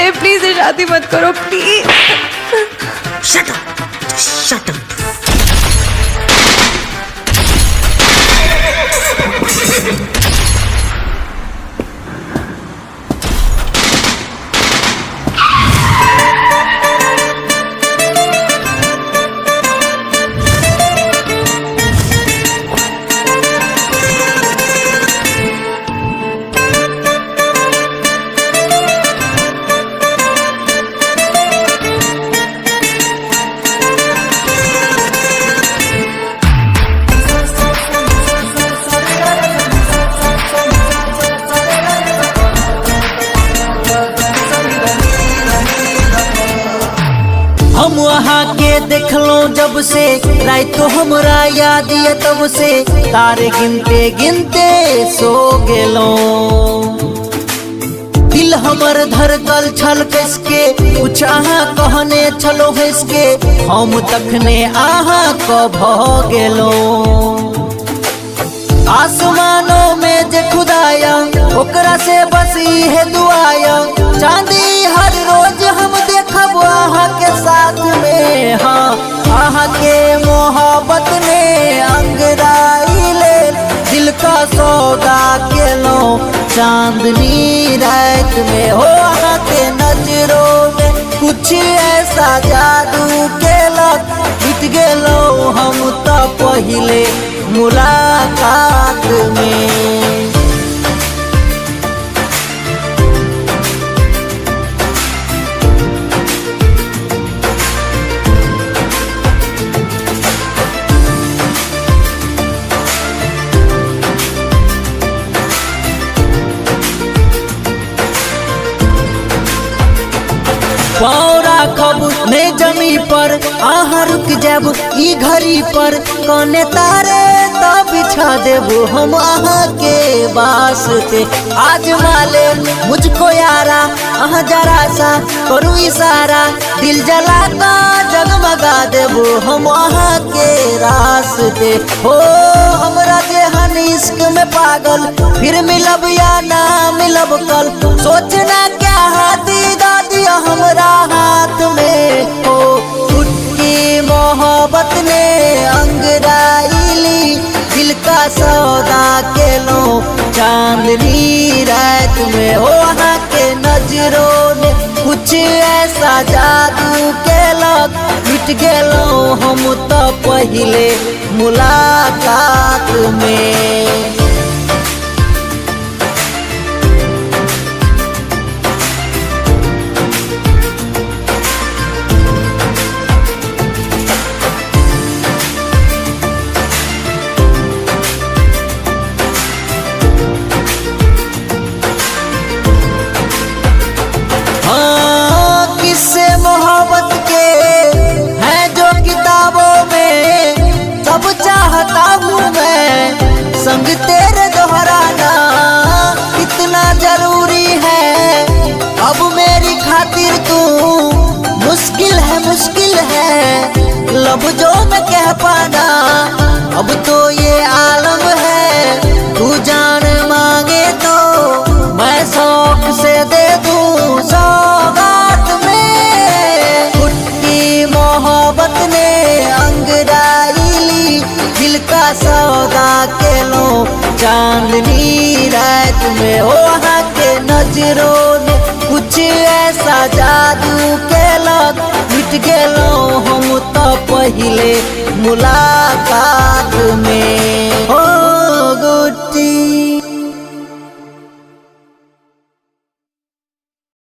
है, प्लीज ये शादी मत करो please. Shut up, shut up. हम वहाँ के देखलो जब से रात तो हमरा याद है तब से तारे गिनते गिनते सो गेलो। दिल हमर धड़कल छल कसके कुछ आहा कहने छलो हंसके हम तखने आहा को भ गेलो। आसमानों में जे खुदाया ओकरा से बस है दुआया चांदी हर रोज हम देखब आहा के साथ में। हाँ आहा के मोहब्बत ने अंगराई ले दिल का सौदा के लो चांदनी रात में हो। आहा के नजरों में कुछ ऐसा जादू के लग बीत गेलो हम तो पहले मुलाकात में। पौरा खब ने जमी पर आहा रुक जब ई घड़ी पर कौने तारे तब बिछा देबो हम आहा के वास्ते। आज माले मुझको यारा आहा जरा सा करू इशारा दिल जला का जगमगा देबो हम आहा के रास्ते। हो हमरा जेहन इश्क में पागल फिर मिलब या ना मिलब कल सोचना क्या हाथी दादी हमरा हाथ में हो। टूटी मोहब्बत ने अंगराईली दिल का सौदा के लो चांदनी रात में हो। वहाँ के नजरों ने कुछ ऐसा जादू के लग मिट गेलो हम तो पहले मुलाकात में। किससे मोहब्बत के हैं जो किताबों में सब चाहता हूँ मैं संग तेरे दोहराना कितना जरूरी है अब मेरी खातिर तू। मुश्किल है लफ्जों में कह पाना अब तो ये आलम है तू जान मांगे तो मैं शौक से दे दूँ सौगात में। फुट्टी मोहब्बत ने अंगराईली दिल का सौदा के लो चांदनी रात में हो। वहाँ के नजरों ने कुछ ऐसा जादू के लग मिट गेलो हम तो पहले मुलाकात में।